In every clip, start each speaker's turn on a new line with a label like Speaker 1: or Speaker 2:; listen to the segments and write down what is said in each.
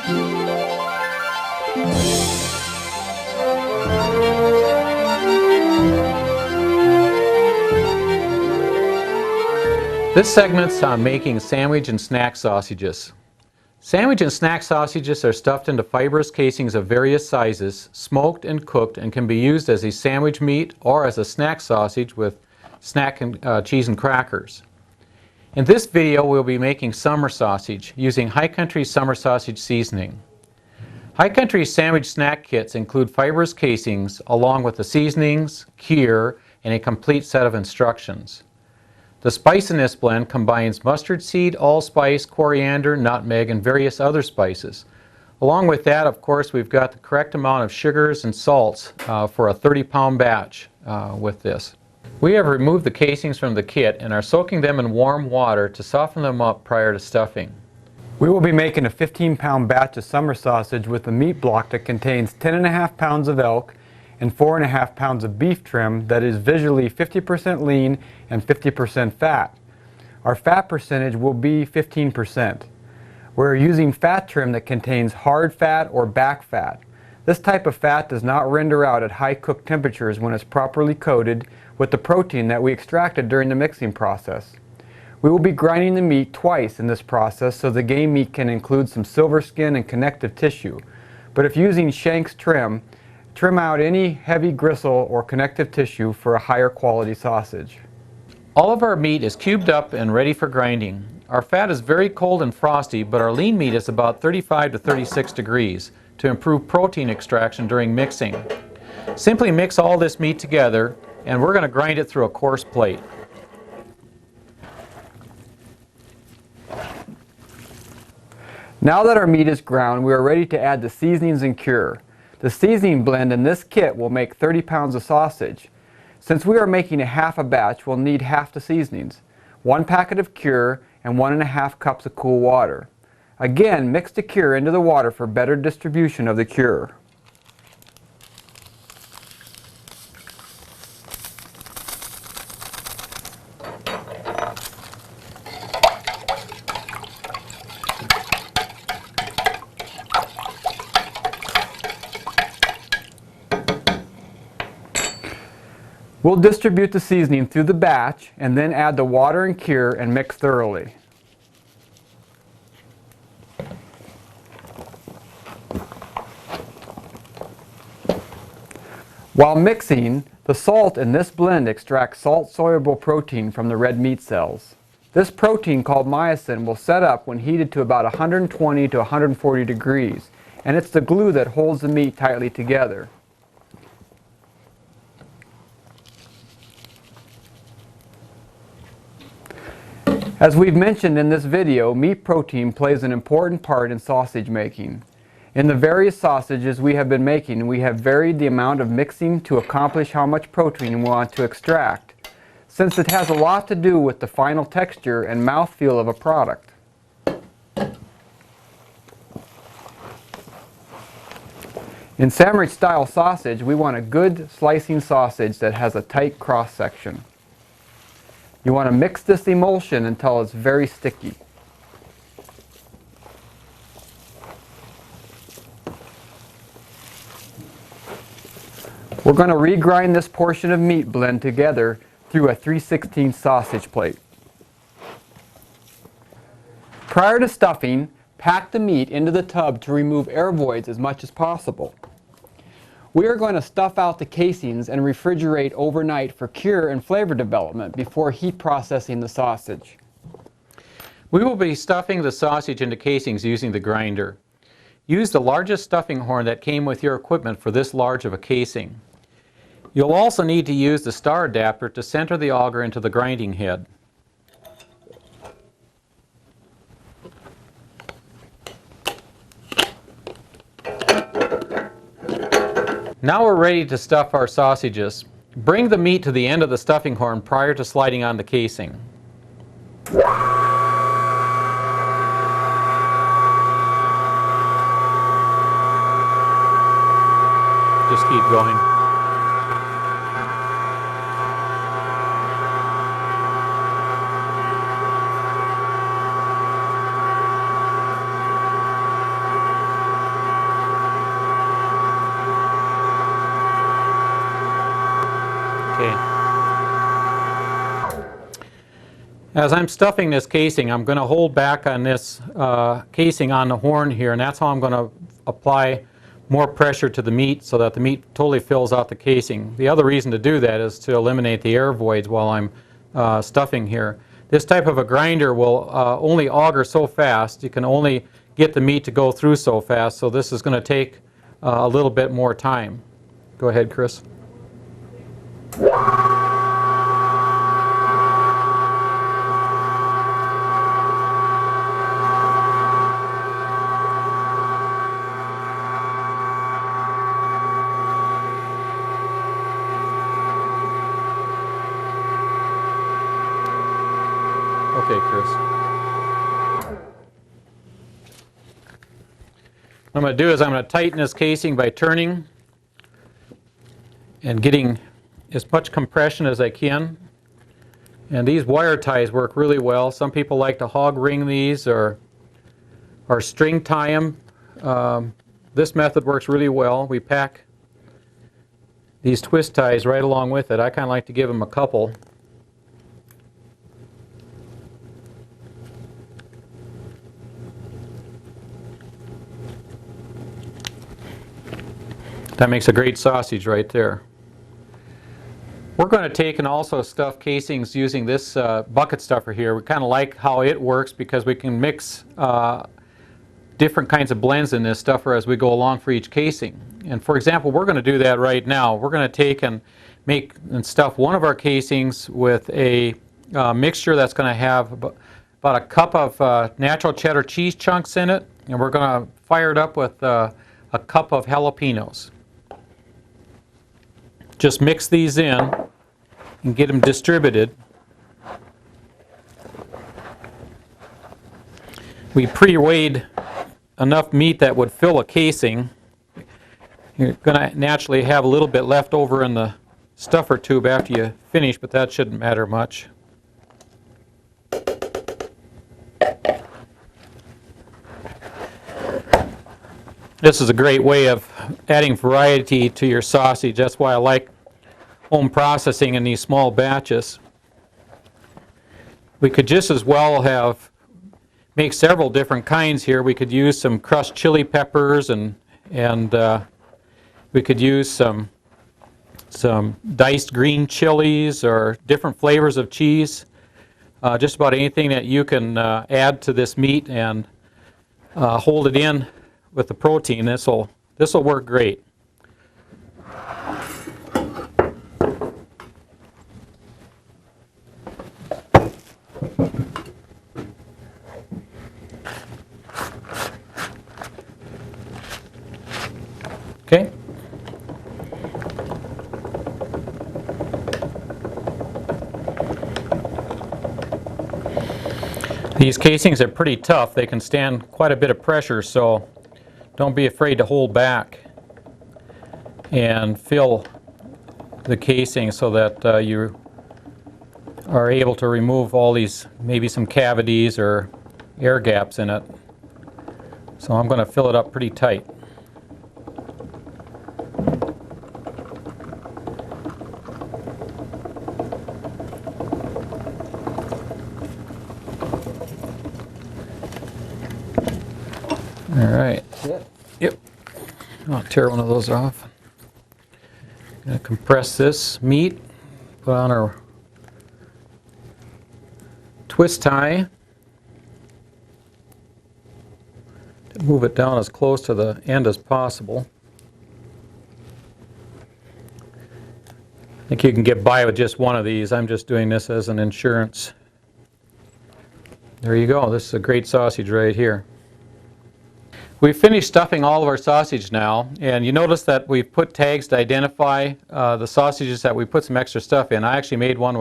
Speaker 1: This segment's on making sandwich and snack sausages. Sandwich and snack sausages are stuffed into fibrous casings of various sizes, smoked and cooked, and can be used as a sandwich meat or as a snack sausage with snack and cheese and crackers. In this video, we'll be making summer sausage using High Country summer sausage seasoning. High Country sandwich snack kits include fibrous casings along with the seasonings, cure, and a complete set of instructions. The spice in this blend combines mustard seed, allspice, coriander, nutmeg, and various other spices. Along with that, of course, we've got the correct amount of sugars and salts for a 30-pound batch with this. We have removed the casings from the kit and are soaking them in warm water to soften them up prior to stuffing.
Speaker 2: We will be making a 15-pound batch of summer sausage with a meat block that contains 10.5 pounds of elk and 4.5 pounds of beef trim that is visually 50% lean and 50% fat. Our fat percentage will be 15%. We're using fat trim that contains hard fat or back fat. This type of fat does not render out at high cook temperatures when it's properly coated with the protein that we extracted during the mixing process. We will be grinding the meat twice in this process so the game meat can include some silver skin and connective tissue. But if using Shanks trim out any heavy gristle or connective tissue for a higher quality sausage.
Speaker 1: All of our meat is cubed up and ready for grinding. Our fat is very cold and frosty, but our lean meat is about 35 to 36 degrees to improve protein extraction during mixing. Simply mix all this meat together and we're going to grind it through a coarse plate.
Speaker 2: Now that our meat is ground, we are ready to add the seasonings and cure. The seasoning blend in this kit will make 30 pounds of sausage. Since we are making a half a batch, we'll need half the seasonings, 1 packet of cure and 1.5 cups of cool water. Again, mix the cure into the water for better distribution of the cure. We'll distribute the seasoning through the batch and then add the water and cure and mix thoroughly. While mixing, the salt in this blend extracts salt-soluble protein from the red meat cells. This protein, called myosin, will set up when heated to about 120 to 140 degrees, and it's the glue that holds the meat tightly together. As we've mentioned in this video, meat protein plays an important part in sausage making. In the various sausages we have been making, we have varied the amount of mixing to accomplish how much protein we want to extract, since it has a lot to do with the final texture and mouthfeel of a product. In sandwich style sausage, we want a good slicing sausage that has a tight cross section. You want to mix this emulsion until it's very sticky. We're going to regrind this portion of meat blend together through a 3/16 sausage plate. Prior to stuffing, pack the meat into the tub to remove air voids as much as possible. We are going to stuff out the casings and refrigerate overnight for cure and flavor development before heat processing the sausage.
Speaker 1: We will be stuffing the sausage into casings using the grinder. Use the largest stuffing horn that came with your equipment for this large of a casing. You'll also need to use the star adapter to center the auger into the grinding head. Now we're ready to stuff our sausages. Bring the meat to the end of the stuffing horn prior to sliding on the casing. Just keep going. As I'm stuffing this casing, I'm going to hold back on this casing on the horn here, and that's how I'm going to apply more pressure to the meat so that the meat totally fills out the casing. The other reason to do that is to eliminate the air voids while I'm stuffing here. This type of a grinder will only auger so fast. You can only get the meat to go through so fast, so this is going to take a little bit more time. Go ahead, Chris. Okay, Chris. What I'm going to do is I'm going to tighten this casing by turning and getting as much compression as I can. And these wire ties work really well. Some people like to hog ring these or string tie them. This method works really well. We pack these twist ties right along with it. I kind of like to give them a couple. That makes a great sausage right there. We're going to take and also stuff casings using this bucket stuffer here. We kind of like how it works because we can mix different kinds of blends in this stuffer as we go along for each casing. And for example, we're going to do that right now. We're going to take and make and stuff one of our casings with a mixture that's going to have about a cup of natural cheddar cheese chunks in it, and we're going to fire it up with a cup of jalapenos. Just mix these in and get them distributed. We pre-weighed enough meat that would fill a casing. You're going to naturally have a little bit left over in the stuffer tube after you finish, but that shouldn't matter much. This is a great way of adding variety to your sausage. That's why I like home processing in these small batches. We could just as well make several different kinds here. We could use some crushed chili peppers and we could use some diced green chilies or different flavors of cheese. Just about anything that you can add to this meat and hold it in with the protein. This will work great. Okay. These casings are pretty tough. They can stand quite a bit of pressure, so don't be afraid to hold back and fill the casing so that you are able to remove all these, maybe some cavities or air gaps in it. So I'm going to fill it up pretty tight. All right. Yep. I'll tear one of those off. Going to compress this meat, put on our twist tie. Move it down as close to the end as possible. I think you can get by with just one of these. I'm just doing this as an insurance. There you go. This is a great sausage right here. We've finished stuffing all of our sausage now, and you notice that we've put tags to identify the sausages that we put some extra stuff in. I actually made one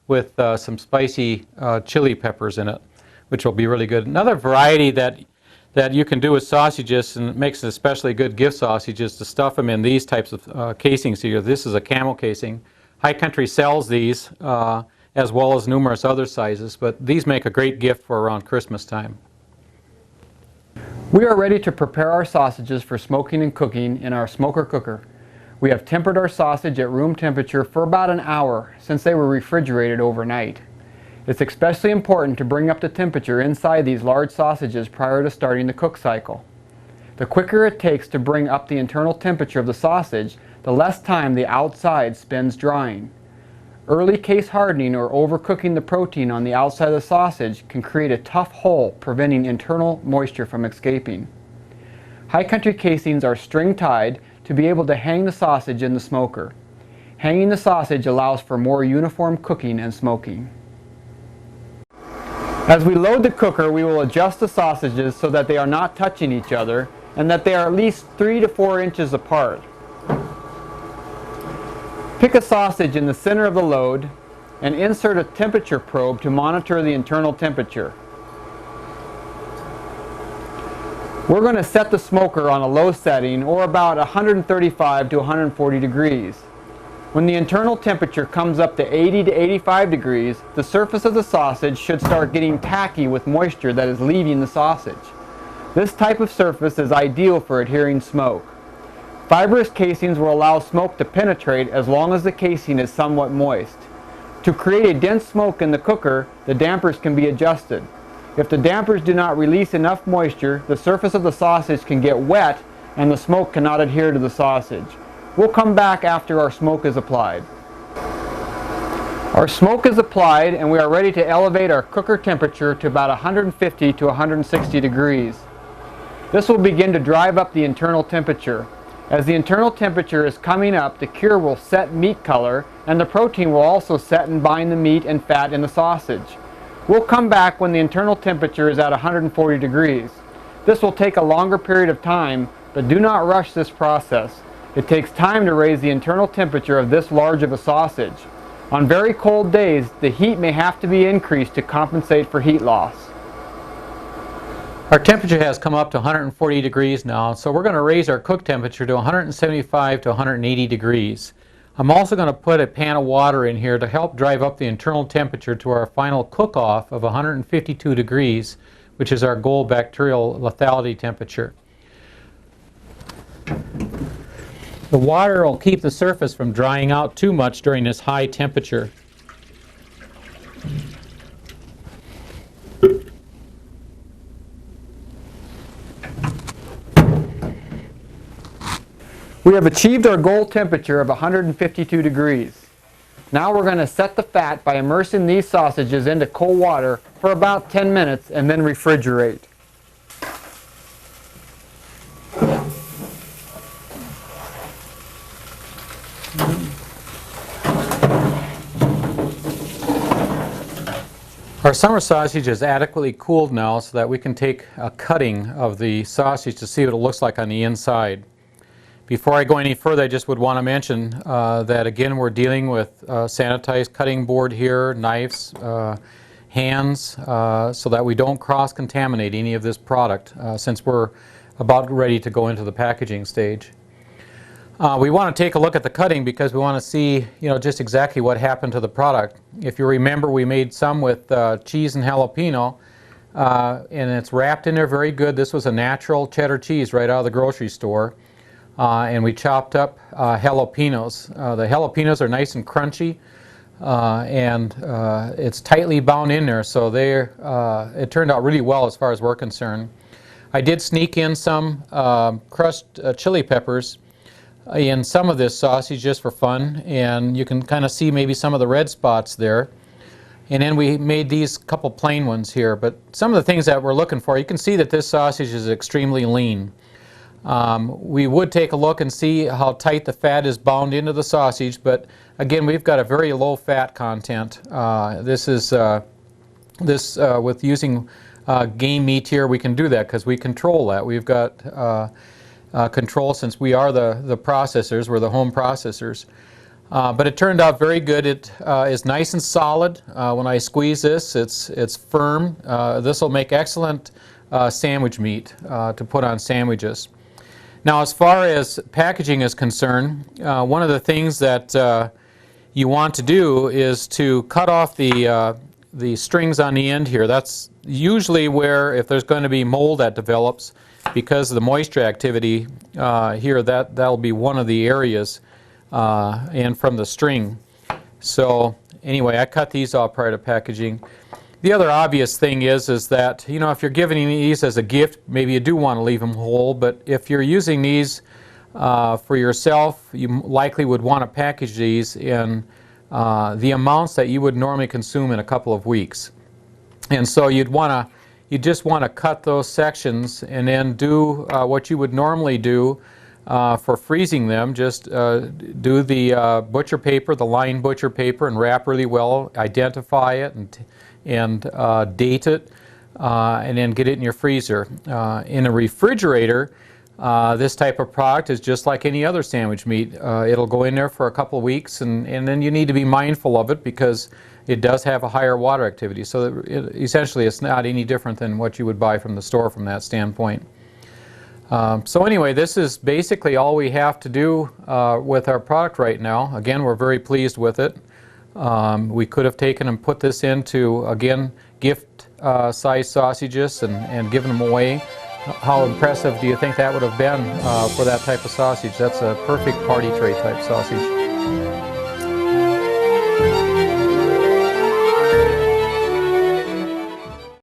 Speaker 1: with some spicy chili peppers in it, which will be really good. Another variety that you can do with sausages, and it makes an especially good gift sausage, is to stuff them in these types of casings here. This is a camel casing. High Country sells these as well as numerous other sizes, but these make a great gift for around Christmas time.
Speaker 2: We are ready to prepare our sausages for smoking and cooking in our smoker cooker. We have tempered our sausage at room temperature for about an hour since they were refrigerated overnight. It's especially important to bring up the temperature inside these large sausages prior to starting the cook cycle. The quicker it takes to bring up the internal temperature of the sausage, the less time the outside spends drying. Early case hardening or overcooking the protein on the outside of the sausage can create a tough hole, preventing internal moisture from escaping. High country casings are string tied to be able to hang the sausage in the smoker. Hanging the sausage allows for more uniform cooking and smoking. As we load the cooker, we will adjust the sausages so that they are not touching each other and that they are at least 3 to 4 inches apart. Pick a sausage in the center of the load and insert a temperature probe to monitor the internal temperature. We're going to set the smoker on a low setting, or about 135 to 140 degrees. When the internal temperature comes up to 80 to 85 degrees, the surface of the sausage should start getting tacky with moisture that is leaving the sausage. This type of surface is ideal for adhering smoke. Fibrous casings will allow smoke to penetrate as long as the casing is somewhat moist. To create a dense smoke in the cooker, the dampers can be adjusted. If the dampers do not release enough moisture, the surface of the sausage can get wet and the smoke cannot adhere to the sausage. We'll come back after our smoke is applied. Our smoke is applied and we are ready to elevate our cooker temperature to about 150 to 160 degrees. This will begin to drive up the internal temperature. As the internal temperature is coming up, the cure will set meat color and the protein will also set and bind the meat and fat in the sausage. We'll come back when the internal temperature is at 140 degrees. This will take a longer period of time, but do not rush this process. It takes time to raise the internal temperature of this large of a sausage. On very cold days, the heat may have to be increased to compensate for heat loss.
Speaker 1: Our temperature has come up to 140 degrees now, so we're going to raise our cook temperature to 175 to 180 degrees. I'm also going to put a pan of water in here to help drive up the internal temperature to our final cook-off of 152 degrees, which is our goal bacterial lethality temperature. The water will keep the surface from drying out too much during this high temperature.
Speaker 2: We have achieved our goal temperature of 152 degrees. Now we're going to set the fat by immersing these sausages into cold water for about 10 minutes and then refrigerate.
Speaker 1: Our summer sausage is adequately cooled now so that we can take a cutting of the sausage to see what it looks like on the inside. Before I go any further, I just would want to mention that again we're dealing with sanitized cutting board here, knives, hands, so that we don't cross-contaminate any of this product since we're about ready to go into the packaging stage. We want to take a look at the cutting because we want to see, just exactly what happened to the product. If you remember, we made some with cheese and jalapeno, and it's wrapped in there very good. This was a natural cheddar cheese right out of the grocery store. And we chopped up jalapenos. The jalapenos are nice and crunchy, and it's tightly bound in there, so it turned out really well as far as we're concerned. I did sneak in some crushed chili peppers in some of this sausage just for fun, and you can kind of see maybe some of the red spots there. And then we made these couple plain ones here, but some of the things that we're looking for, you can see that this sausage is extremely lean. We would take a look and see how tight the fat is bound into the sausage, but again we've got a very low fat content. With using game meat here, we can do that because we control that. We've got control since we are the processors, we're the home processors. But it turned out very good. It is nice and solid. When I squeeze this, it's firm. This will make excellent sandwich meat to put on sandwiches. Now, as far as packaging is concerned, one of the things that you want to do is to cut off the strings on the end here. That's usually where, if there's going to be mold that develops, because of the moisture activity here, that'll be one of the areas, and from the string. So anyway, I cut these off prior to packaging. The other obvious thing is that, you know, if you're giving these as a gift, maybe you do want to leave them whole, but if you're using these for yourself, you likely would want to package these in the amounts that you would normally consume in a couple of weeks. And so you just want to cut those sections and then do what you would normally do for freezing them. Just do the butcher paper, the lined butcher paper, and wrap really well, identify it and date it, and then get it in your freezer. In a refrigerator, this type of product is just like any other sandwich meat. It'll go in there for a couple of weeks, and then you need to be mindful of it because it does have a higher water activity. So essentially it's not any different than what you would buy from the store from that standpoint. So anyway, this is basically all we have to do with our product right now. Again, we're very pleased with it. We could have taken and put this into, again, gift size sausages and given them away. How impressive do you think that would have been for that type of sausage? That's a perfect party tray type sausage.